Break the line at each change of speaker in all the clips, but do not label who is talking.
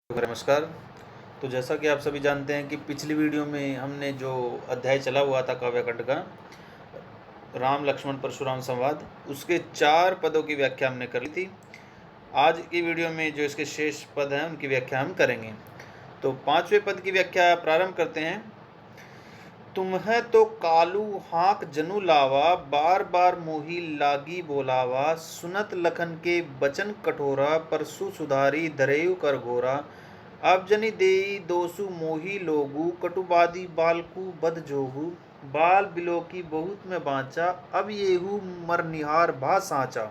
नमस्कार। तो जैसा कि आप सभी जानते हैं कि पिछली वीडियो में हमने जो अध्याय चला हुआ था काव्यखंड का, राम लक्ष्मण परशुराम संवाद, उसके 4 पदों की व्याख्या हमने कर ली थी। आज की वीडियो में जो इसके शेष पद हैं उनकी व्याख्या हम करेंगे। तो 5वें पद की व्याख्या प्रारंभ करते हैं। तुम्हें तो कालू हाक जनु लावा, बार बार मोही लागी बोलावा, सुनत लखन के बचन कठोरा, परसु सुधारी धरेयु कर घोरा, अब जनि देई दोसु मोही लोगु, कटुबादी बालकु बद जोगु, बाल बिलोकी बहुत में बाँचा, अब येहू मर निहार भा साँचा,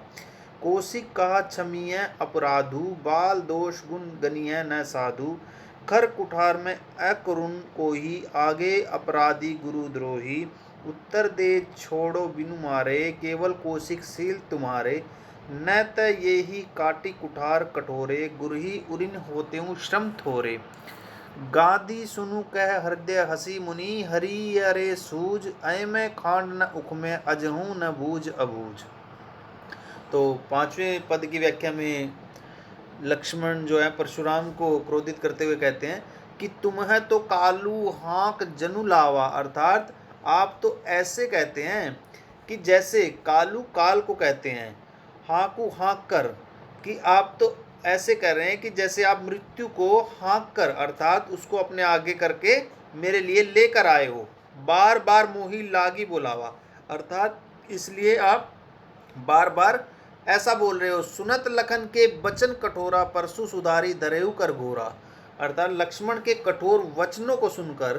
कौशिक कहा क्षमीय अपराधु, बाल दोष गुण गनीय न साधु, खर कुठार में अकरुण कोही, आगे अपराधी गुरुद्रोही, उत्तर दे छोड़ो बिनु मारे, केवल कौशिक सील तुम्हारे, न त ये ही काटी कुठार कठोरे, गुरही उरिन होतेऊ श्रम थोरे, गादी सुनु कह हृदय हसी मुनि, हरि अरे सूज, ऐ में खांड न उख में अजहू न बूझ अबूझ। तो 5वें पद की व्याख्या में लक्ष्मण जो है परशुराम को क्रोधित करते हुए कहते हैं कि तुम्हें तो कालू हाक जनु लावा, अर्थात आप तो ऐसे कहते हैं कि जैसे कालू काल को कहते हैं, हाकू हाँक कर, कि आप तो ऐसे कह रहे हैं कि जैसे आप मृत्यु को हाँक कर, अर्थात उसको अपने आगे करके मेरे लिए लेकर आए हो। बार बार मोही लागी बोलावा, अर्थात इसलिए आप बार बार ऐसा बोल रहे हो। सुनत लखन के बचन कठोरा, परसु सुधारी धरेयु कर घोरा, अर्थात लक्ष्मण के कठोर वचनों को सुनकर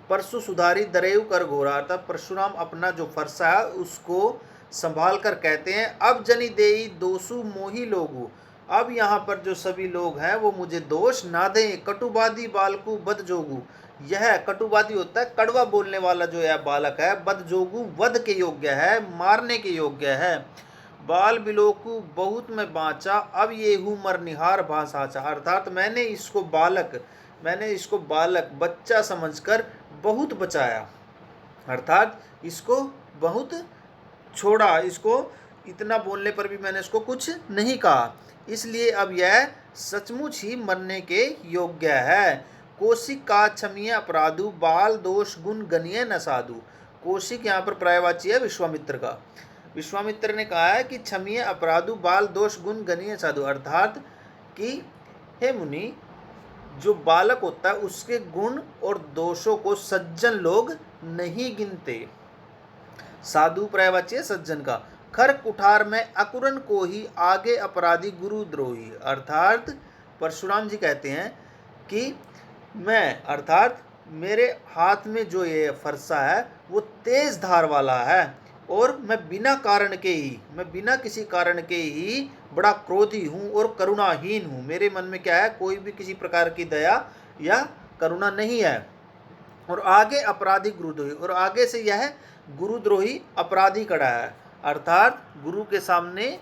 परसु सुधारी धरेयु कर घोरा, अर्थात परशुराम अपना जो फरसा है उसको संभाल कर कहते हैं, अब जनि देई दोसु मोही लोगु, अब यहाँ पर जो सभी लोग हैं वो मुझे दोष ना दें। कटुबादी बालकु बद जोगु, यह कटुबादी होता है कड़वा बोलने वाला जो है बालक है, बद जोगु वध के योग्य है, मारने के योग्य है, बाल बिलोकु बहुत में बाँचा, अब ये हूँ मर निहार भाषाचा, अर्थात मैंने इसको बालक बच्चा समझकर बहुत बचाया, अर्थात इसको बहुत छोड़ा, इसको इतना बोलने पर भी मैंने इसको कुछ नहीं कहा, इसलिए अब यह सचमुच ही मरने के योग्य है। कौशिक का क्षमीय अपराधु, बाल दोष गुण गनीय न साधु। कौशिक यहाँ पर पर्यायवाची है विश्वामित्र का। विश्वामित्र ने कहा है कि क्षमीय अपराधु, बाल दोष गुण गनीय साधु, अर्थात कि हे मुनि, जो बालक होता है उसके गुण और दोषों को सज्जन लोग नहीं गिनते। साधु पर्यायवाची है सज्जन का। खर कुठार में अकुरन को ही, आगे अपराधी गुरुद्रोही, अर्थात परशुराम जी कहते हैं कि मैं, अर्थात मेरे हाथ में जो ये फरसा है वो तेज धार वाला है, और मैं बिना किसी कारण के ही बड़ा क्रोधी हूँ और करुणाहीन हूँ। मेरे मन में क्या है, कोई भी किसी प्रकार की दया या करुणा नहीं है। और आगे अपराधी गुरुद्रोही, और आगे से यह गुरुद्रोही अपराधी खड़ा है, अर्थात गुरु के सामने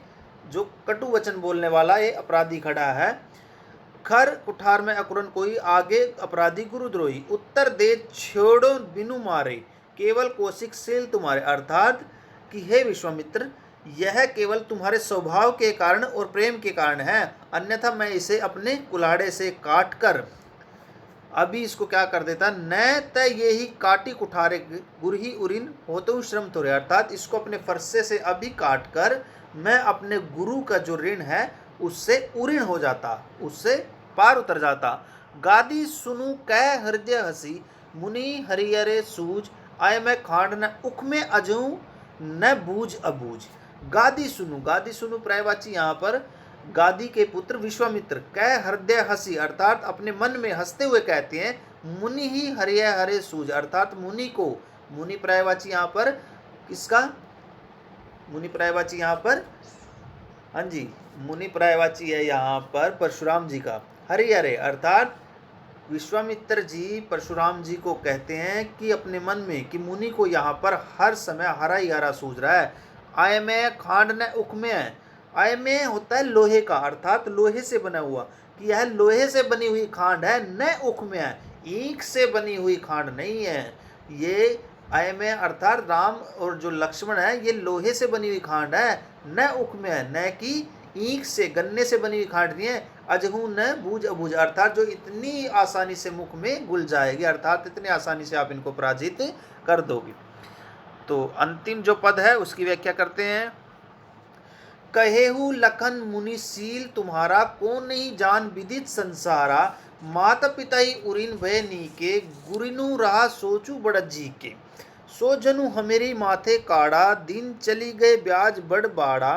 जो कटु वचन बोलने वाला ये अपराधी खड़ा है। खर कुठार में अकुरन कोई, आगे अपराधी गुरुद्रोही, उत्तर दे छोड़ो बिनु मारे, केवल कौशिक सील तुम्हारे, अर्थात कि हे विश्वामित्र, यह केवल तुम्हारे स्वभाव के कारण और प्रेम के कारण है, अन्यथा मैं इसे अपने कुल्हाड़े से काट कर अभी इसको क्या कर देता, न त ये ही काटी कुठारे गुरही उरिन होते श्रम थोड़े, अर्थात इसको अपने फरसे से अभी काट कर मैं अपने गुरु का जो ऋण है उससे उऋण हो जाता, उससे पार उतर जाता। गादी सुनु कह हृदय हसी, मुनि हरियरे सूझ, आय मैं खांड न उख में अजूं न बूझ अबूझ। गादी सुनु पर्यायवाची यहाँ पर गादी के पुत्र विश्वामित्र, कह हृदय हसी, अर्थात अपने मन में हंसते हुए कहते हैं, मुनि ही हरिय हरे सूझ, अर्थात मुनि को, मुनि पर्यायवाची यहाँ पर किसका, मुनि पर्यायवाची यहाँ पर, हाँ जी, मुनि पर्यायवाची है यहाँ पर परशुराम जी का। हरिहरे अर्थात विश्वामित्र जी परशुराम जी को कहते हैं कि अपने मन में कि मुनि को यहाँ पर हर समय हरा ही हरा सूझ रहा है। आय में खांड न उख में है, आय में होता है लोहे का, अर्थात लोहे से बना हुआ, कि यह लोहे से बनी हुई खांड है, न उख में है, ईंख से बनी हुई खांड नहीं है। ये आय में अर्थात राम और जो लक्ष्मण है ये लोहे से बनी हुई खांड है, न उख में है, न कि ईख से, गन्ने से बनी हुई खांडनियाँ अजहू न बूझ अबूझ, अर्थात जो इतनी आसानी से मुख में घुल जाएगी, अर्थात इतनी आसानी से आप इनको पराजित कर दोगे। तो अंतिम जो पद है उसकी व्याख्या करते हैं। कहेहु लखन मुनिशील तुम्हारा, को नहीं जान विदित संसारा, माता पिता ही उरिन भय नीके, गुरिनु रहा सोचू बड़ जी के, सो जनु हमेरी माथे काड़ा, दिन चली गए ब्याज बड़ बाड़ा,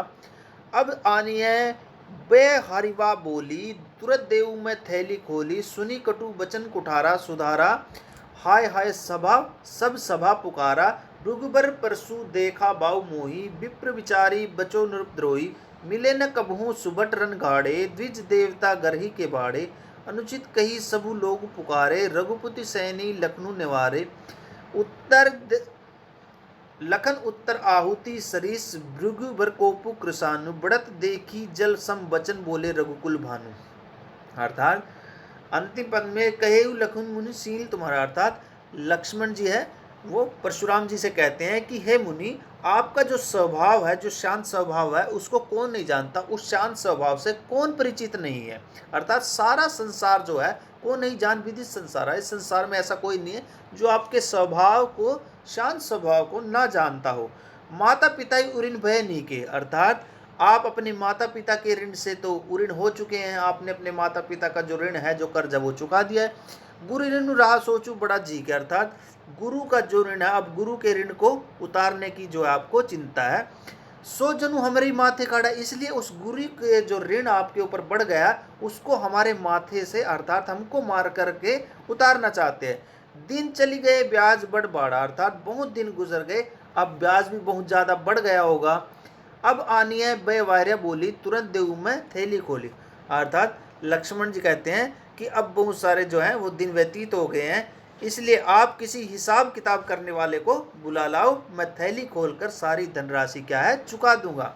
अब आनिय बे हरिवा बोली, तुरत देऊ में थैली खोली, सुनी कटु बचन कुठारा सुधारा, हाय हाय सभा सब सभा पुकारा, रुगबर परसु देखा बाऊ मोही, विप्र विचारी बचो नृपद्रोही, मिले न कबहू सुबट रन गाड़े, द्विज देवता गरही के बाड़े, अनुचित कही सबु लोग पुकारे, रघुपति सैनी लखनऊ निवारे, लखन उत्तर आहुति सरीस, भृगुबर कोपु कृसानु, बढ़त देखी जल सम बचन बोले रघुकुल भानु। अर्थात अंतिम पद में कहे लखन मुनिशील तुम्हारा, अर्थात लक्ष्मण जी है वो परशुराम जी से कहते हैं कि हे मुनि, आपका जो स्वभाव है, जो शांत स्वभाव है, उसको कौन नहीं जानता, उस शांत स्वभाव से कौन परिचित नहीं है, अर्थात सारा संसार जो है कौन नहीं जान विदित संसार है, इस संसार में ऐसा कोई नहीं है जो आपके स्वभाव को, शांत स्वभाव को ना जानता हो। माता पिता ही उऋण भय नीके, अर्थात आप अपने माता पिता के ऋण से तो उऋण हो चुके हैं, आपने अपने माता पिता का जो ऋण है, जो कर्ज है वो चुका दिया है। गुरु ऋण रहा सोचू बड़ा जी के, अर्थात गुरु का जो ऋण है, अब गुरु के ऋण को उतारने की जो आपको चिंता है। सो जनु हमारी माथे काड़ा, इसलिए उस गुरु के जो ऋण आपके ऊपर बढ़ गया उसको हमारे माथे से, अर्थात हमको मार करके उतारना चाहते हैं। दिन चली गए ब्याज बढ़ बाड़ा, अर्थात बहुत दिन गुजर गए, अब ब्याज भी बहुत ज़्यादा बढ़ गया होगा। अब आनी है बे वार्या बोली, तुरंत देऊ में थैली खोली, अर्थात लक्ष्मण जी कहते हैं कि अब बहुत सारे जो हैं वो दिन व्यतीत हो गए हैं, इसलिए आप किसी हिसाब किताब करने वाले को बुला लाओ, मैं थैली खोलकर सारी धनराशि क्या है चुका दूंगा।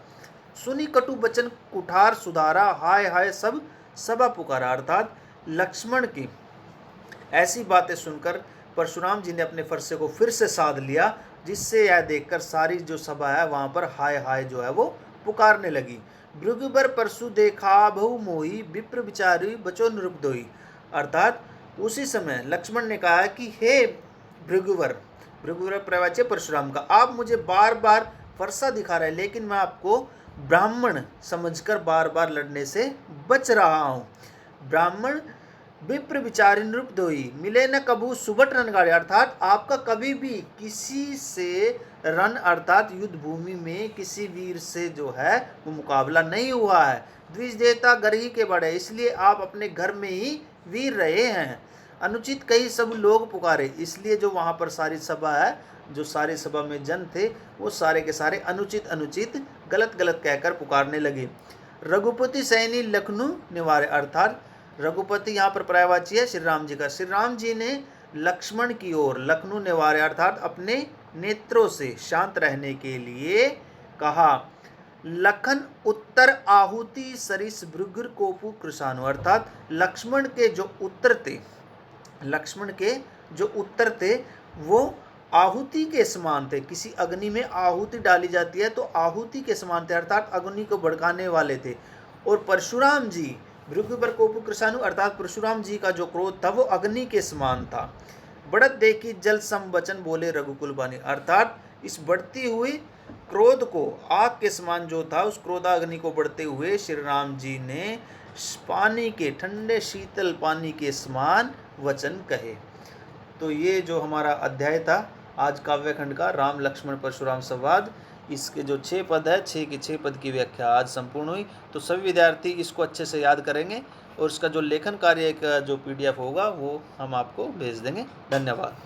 सुनी कटु बचन कुठार सुधारा, हाय हाय सब सभा पुकारा, अर्थात लक्ष्मण की ऐसी बातें सुनकर परशुराम जी ने अपने फरसे को फिर से साध लिया, जिससे यह देखकर सारी जो सभा है वहां पर हाय हाय जो है वो पुकारने लगी। भृगुबर परसु देखा बहु मोही, विप्र विचारी बचो नृपदोही, अर्थात उसी समय लक्ष्मण ने कहा कि हे भृगुवर, भृगुवर प्रवाच्य परशुराम का, आप मुझे बार बार फरसा दिखा रहे हैं, लेकिन मैं आपको ब्राह्मण समझकर बार बार लड़ने से बच रहा हूँ। ब्राह्मण विप्र विचारी नृपदोही, मिले न कबू सुबट रणगाड़े, अर्थात आपका कभी भी किसी से रण, अर्थात युद्ध भूमि में किसी वीर से जो है वो मुकाबला नहीं हुआ है। द्विज देवता गरही के बड़े, इसलिए आप अपने घर में ही वीर रहे हैं। अनुचित कई सब लोग पुकारे, इसलिए जो वहाँ पर सारी सभा है, जो सारी सभा में जन थे, वो सारे के सारे अनुचित अनुचित गलत गलत कहकर पुकारने लगे। रघुपति सैनी लखनऊ निवारे, अर्थात रघुपति यहाँ पर पर्यायवाची है श्री राम जी का। श्री राम जी ने लक्ष्मण की ओर लखनऊ निवारे, अर्थात अपने नेत्रों से शांत रहने के लिए कहा। लखन उत्तर आहुति सरिस भृगुर कोपु कृषाणु, अर्थात लक्ष्मण के जो उत्तर थे, लक्ष्मण के जो उत्तर थे वो आहुति के समान थे। किसी अग्नि में आहुति डाली जाती है तो आहुति के समान थे, अर्थात अग्नि को भड़काने वाले थे। और परशुराम जी भृगुबर कोपु कृषाणु, अर्थात परशुराम जी का जो क्रोध था वो अग्नि के समान था। बढ़त देखी जल सम वचन बोले रघुकुल बानी, अर्थात इस बढ़ती हुई क्रोध को, आग के समान जो था उस क्रोधाग्नि को बढ़ते हुए श्री राम जी ने पानी के, ठंडे शीतल पानी के समान वचन कहे। तो ये जो हमारा अध्याय था आज काव्यखंड का, राम लक्ष्मण परशुराम संवाद, इसके जो 6 पद है, 6 के 6 पद की व्याख्या आज संपूर्ण हुई। तो सभी विद्यार्थी इसको अच्छे से याद करेंगे और इसका जो लेखन कार्य का जो PDF होगा वो हम आपको भेज देंगे। धन्यवाद।